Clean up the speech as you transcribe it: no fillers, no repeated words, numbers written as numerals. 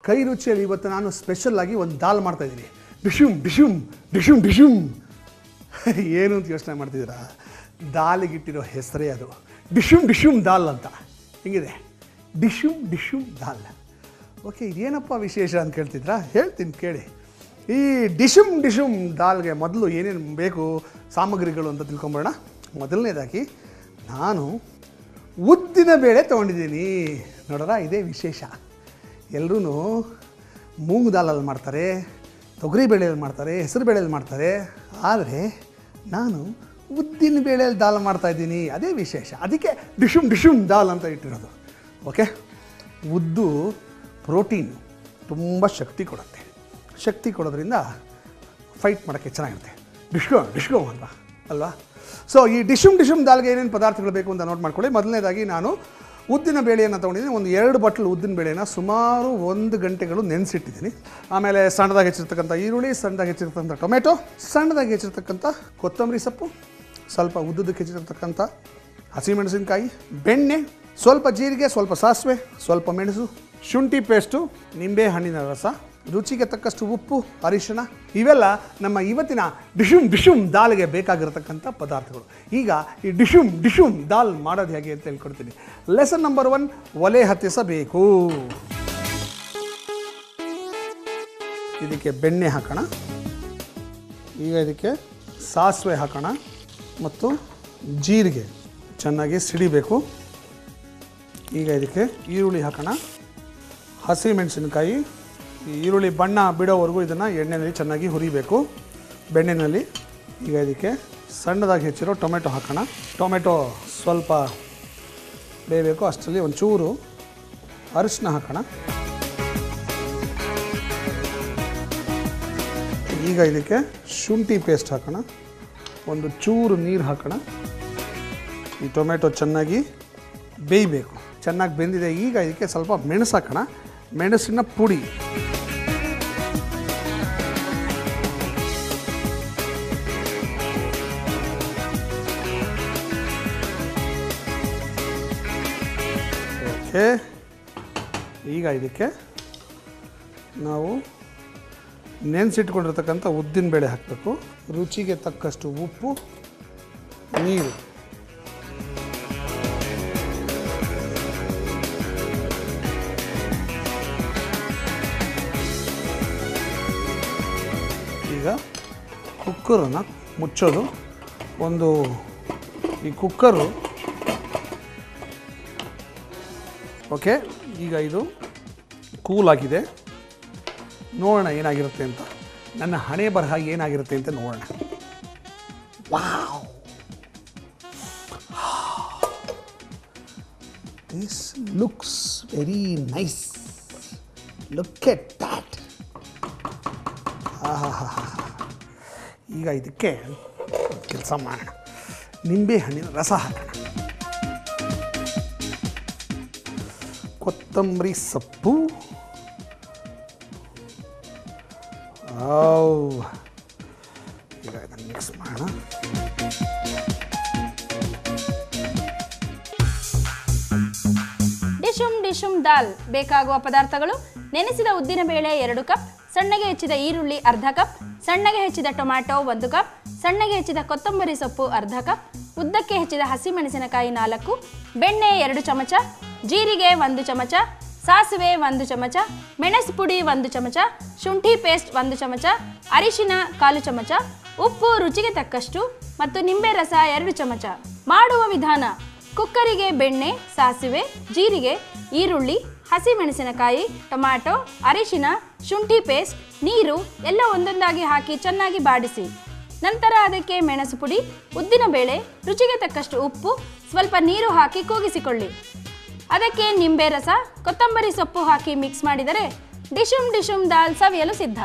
ಕೈ ರುಚಿಯಲ್ಲಿ ಇವತ್ತು ನಾನು ಸ್ಪೆಷಲ್ ಆಗಿ ಒಂದು ದಾಲ್ ಮಾಡ್ತಾಯಿದ್ದೀನಿ. ಡಿಶುಮ್ ಡಿಶುಮ್ ಡಿಶುಮ್ ಡಿಶುಮ್ ಏನು ಅಂತ ಯೋಚನೆ ಮಾಡ್ತಿದ್ದೀರಾ? ದಾಲಿಗಿಟ್ಟಿರೋ ಹೆಸರೇ ಅದು, ಡಿಶುಮ್ ಡಿಶುಮ್ ದಾಲ್ ಅಂತ. ಹಿಂಗಿದೆ ಡಿಶುಮ್ ಡಿಶುಮ್ ದಾಲ್. ಓಕೆ, ಇದೇನಪ್ಪ ವಿಶೇಷ ಅಂತ ಕೇಳ್ತಿದ್ರಾ? ಹೇಳ್ತೀನಿ ಕೇಳಿ. ಈ ಡಿಶುಮ್ ಡಿಶುಮ್ ದಾಲ್ಗೆ ಮೊದಲು ಏನೇನು ಬೇಕು ಸಾಮಗ್ರಿಗಳು ಅಂತ ತಿಳ್ಕೊಂಬೋಣ. ಮೊದಲನೇದಾಗಿ ನಾನು ಉದ್ದಿನ ಬೇಳೆ ತೊಗೊಂಡಿದ್ದೀನಿ. ನೋಡೋಣ, ಇದೇ ವಿಶೇಷ. ಎಲ್ಲರೂ ಮೂಂಗ್ ದಾಲಲ್ಲಿ ಮಾಡ್ತಾರೆ, ತೊಗರಿ ಬೇಳೆಯಲ್ಲಿ ಮಾಡ್ತಾರೆ, ಹೆಸರು ಬೇಳೆಯಲ್ಲಿ ಮಾಡ್ತಾರೆ. ಆದರೆ ನಾನು ಉದ್ದಿನ ಬೇಳೆಯಲ್ಲಿ ದಾಲ್ ಮಾಡ್ತಾಯಿದ್ದೀನಿ, ಅದೇ ವಿಶೇಷ. ಅದಕ್ಕೆ ಡಿಶುಮ್ ಡಿಶುಮ್ ದಾಲ್ ಅಂತ ಇಟ್ಟಿರೋದು. ಓಕೆ, ಉದ್ದು ಪ್ರೋಟೀನ್ ತುಂಬ ಶಕ್ತಿ ಕೊಡುತ್ತೆ. ಶಕ್ತಿ ಕೊಡೋದ್ರಿಂದ ಫೈಟ್ ಮಾಡೋಕ್ಕೆ ಚೆನ್ನಾಗಿರುತ್ತೆ. ಡಿಶ್ಕೋ ಅಂತ ಅಲ್ವಾ? ಸೊ ಈ ಡಿಶುಮ್ ಡಿಶುಮ್ ದಾಲ್ಗೆ ಏನೇನು ಪದಾರ್ಥಗಳು ಬೇಕು ಅಂತ ನೋಟ್ ಮಾಡ್ಕೊಳ್ಳಿ. ಮೊದಲನೇದಾಗಿ ನಾನು ಉದ್ದಿನ ಬೇಳೆಯನ್ನು ತೊಗೊಂಡಿದ್ದೀನಿ. ಒಂದು 2 ಬಟ್ಲು ಉದ್ದಿನ ಬೇಳೆನ ಸುಮಾರು 1 ಗಂಟೆಗಳು ನೆನೆಸಿಟ್ಟಿದ್ದೀನಿ. ಆಮೇಲೆ ಸಣ್ಣದಾಗಿ ಹೆಚ್ಚಿರ್ತಕ್ಕಂಥ ಈರುಳ್ಳಿ, ಸಣ್ಣದಾಗಿ ಹೆಚ್ಚಿರ್ತಕ್ಕಂಥ ಟೊಮೆಟೊ, ಸಣ್ಣದಾಗಿ ಹೆಚ್ಚಿರ್ತಕ್ಕಂಥ ಕೊತ್ತಂಬರಿ ಸೊಪ್ಪು, ಸ್ವಲ್ಪ ಉದ್ದಕ್ಕೆ ಹೆಚ್ಚಿರ್ತಕ್ಕಂಥ ಹಸಿಮೆಣಸಿನಕಾಯಿ, ಬೆಣ್ಣೆ, ಸ್ವಲ್ಪ ಜೀರಿಗೆ, ಸ್ವಲ್ಪ ಸಾಸಿವೆ, ಸ್ವಲ್ಪ ಮೆಣಸು, ಶುಂಠಿ ಪೇಸ್ಟು, ನಿಂಬೆ ಹಣ್ಣಿನ ರಸ, ರುಚಿಗೆ ತಕ್ಕಷ್ಟು ಉಪ್ಪು, ಅರಿಶಿಣ. ಇವೆಲ್ಲ ನಮ್ಮ ಇವತ್ತಿನ ಡಿಶುಮ್ ಡಿಶುಮ್ ದಾಲ್ಗೆ ಬೇಕಾಗಿರತಕ್ಕಂಥ ಪದಾರ್ಥಗಳು. ಈಗ ಈ ಡಿಶುಮ್ ಡಿಶುಮ್ ದಾಲ್ ಮಾಡೋದು ಹೇಗೆ ಅಂತ ಹೇಳ್ಕೊಡ್ತೀನಿ. ಲೆಸನ್ ನಂಬರ್ 1, ಒಲೆ ಹತ್ತಿಸಬೇಕು. ಇದಕ್ಕೆ ಬೆಣ್ಣೆ ಹಾಕೋಣ. ಈಗ ಇದಕ್ಕೆ ಸಾಸಿವೆ ಹಾಕೋಣ ಮತ್ತು ಜೀರಿಗೆ ಚೆನ್ನಾಗಿ ಸಿಡಿಬೇಕು. ಈಗ ಇದಕ್ಕೆ ಈರುಳ್ಳಿ ಹಾಕೋಣ, ಹಸಿ ಮೆಣಸಿನಕಾಯಿ. ಈ ಈರುಳ್ಳಿ ಬಣ್ಣ ಬಿಡೋವರೆಗೂ ಇದನ್ನು ಎಣ್ಣೆಯಲ್ಲಿ ಚೆನ್ನಾಗಿ ಹುರಿಬೇಕು, ಬೆಣ್ಣೆಯಲ್ಲಿ. ಈಗ ಇದಕ್ಕೆ ಸಣ್ಣದಾಗಿ ಹೆಚ್ಚಿರೋ ಟೊಮೆಟೊ ಹಾಕೋಣ. ಟೊಮೆಟೊ ಸ್ವಲ್ಪ ಬೇಯಬೇಕು, ಅಷ್ಟರಲ್ಲಿ ಒಂಚೂರು ಅರಿಶಿನ ಹಾಕೋಣ. ಈಗ ಇದಕ್ಕೆ ಶುಂಠಿ ಪೇಸ್ಟ್ ಹಾಕೋಣ, ಒಂದು ಚೂರು ನೀರು ಹಾಕೋಣ. ಈ ಟೊಮೆಟೊ ಚೆನ್ನಾಗಿ ಬೇಯಬೇಕು, ಚೆನ್ನಾಗಿ ಬೆಂದಿದೆ. ಈಗ ಇದಕ್ಕೆ ಸ್ವಲ್ಪ ಮೆಣಸು ಹಾಕೋಣ, ಮೆಣಸಿನ ಪುಡಿ. ಓಕೆ, ಈಗ ಇದಕ್ಕೆ ನಾವು ನೆನೆಸಿಟ್ಕೊಂಡಿರ್ತಕ್ಕಂಥ ಉದ್ದಿನ ಬೇಳೆ ಹಾಕಬೇಕು. ರುಚಿಗೆ ತಕ್ಕಷ್ಟು ಉಪ್ಪು, ನೀರು. ಈಗ ಕುಕ್ಕರನ್ನು ಮುಚ್ಚೋದು. ಈ ಕುಕ್ಕರು ಓಕೆ, ಈಗ ಇದು ಕೂಲ್ ಆಗಿದೆ. ನೋಡೋಣ ಏನಾಗಿರುತ್ತೆ ಅಂತ, ನನ್ನ ಹಣೆ ಬರಹ ಏನಾಗಿರುತ್ತೆ ಅಂತ ನೋಡೋಣ. Wow, this looks very nice. Look at that. ಈಗ ಇದಕ್ಕೆ ಕೆಲಸ ಮಾಡೋಣ, ನಿಂಬೆ ಹಣ್ಣಿನ ರಸ ಹಾಕೋಣ, ಕೊತ್ತಂಬರಿ ಸೊಪ್ಪು, ಈಗ ಇದನ್ನು ಮಿಕ್ಸ್ ಮಾಡೋಣ. ಡಿಶುಮ್ ಡಿಶುಮ್ ದಾಲ್ ಬೇಕಾಗುವ ಪದಾರ್ಥಗಳು: ನೆನೆಸಿದ ಉದ್ದಿನ ಬೇಳೆ 2 ಕಪ್, ಸಣ್ಣಗೆ ಹೆಚ್ಚಿದ ಈರುಳ್ಳಿ ಅರ್ಧ ಕಪ್, ಸಣ್ಣಗೆ ಹೆಚ್ಚಿದ ಟೊಮ್ಯಾಟೊ 1 ಕಪ್, ಸಣ್ಣಗೆ ಹೆಚ್ಚಿದ ಕೊತ್ತಂಬರಿ ಸೊಪ್ಪು ಅರ್ಧ ಕಪ್, ಉದ್ದಕ್ಕೆ ಹೆಚ್ಚಿದ ಹಸಿಮೆಣಸಿನಕಾಯಿ 4, ಬೆಣ್ಣೆ 2 ಚಮಚ, ಜೀರಿಗೆ 1 ಚಮಚ, ಸಾಸಿವೆ 1 ಚಮಚ, ಮೆಣಸು ಪುಡಿ 1 ಚಮಚ, ಶುಂಠಿ ಪೇಸ್ಟ್ 1 ಚಮಚ, ಅರಿಶಿನ 1/4 ಚಮಚ, ಉಪ್ಪು ರುಚಿಗೆ ತಕ್ಕಷ್ಟು ಮತ್ತು ನಿಂಬೆ ರಸ 2 ಚಮಚ. ಮಾಡುವ ವಿಧಾನ: ಕುಕ್ಕರಿಗೆ ಬೆಣ್ಣೆ, ಸಾಸಿವೆ, ಜೀರಿಗೆ, ಈರುಳ್ಳಿ, ಹಸಿಮೆಣಸಿನಕಾಯಿ, ಟೊಮ್ಯಾಟೊ, ಅರಿಶಿನ, ಶುಂಠಿ ಪೇಸ್ಟ್, ನೀರು ಎಲ್ಲ ಒಂದೊಂದಾಗಿ ಹಾಕಿ ಚೆನ್ನಾಗಿ ಬಾಡಿಸಿ. ನಂತರ ಅದಕ್ಕೆ ಮೆಣಸು ಪುಡಿ, ಉದ್ದಿನ ಬೇಳೆ, ರುಚಿಗೆ ತಕ್ಕಷ್ಟು ಉಪ್ಪು, ಸ್ವಲ್ಪ ನೀರು ಹಾಕಿ ಕೂಗಿಸಿಕೊಳ್ಳಿ. ಅದಕ್ಕೆ ನಿಂಬೆ ರಸ, ಕೊತ್ತಂಬರಿ ಸೊಪ್ಪು ಹಾಕಿ ಮಿಕ್ಸ್ ಮಾಡಿದರೆ ಡಿಶುಮ್ ಡಿಶುಮ್ ದಾಲ್ ಸವಿಯಲು ಸಿದ್ಧ.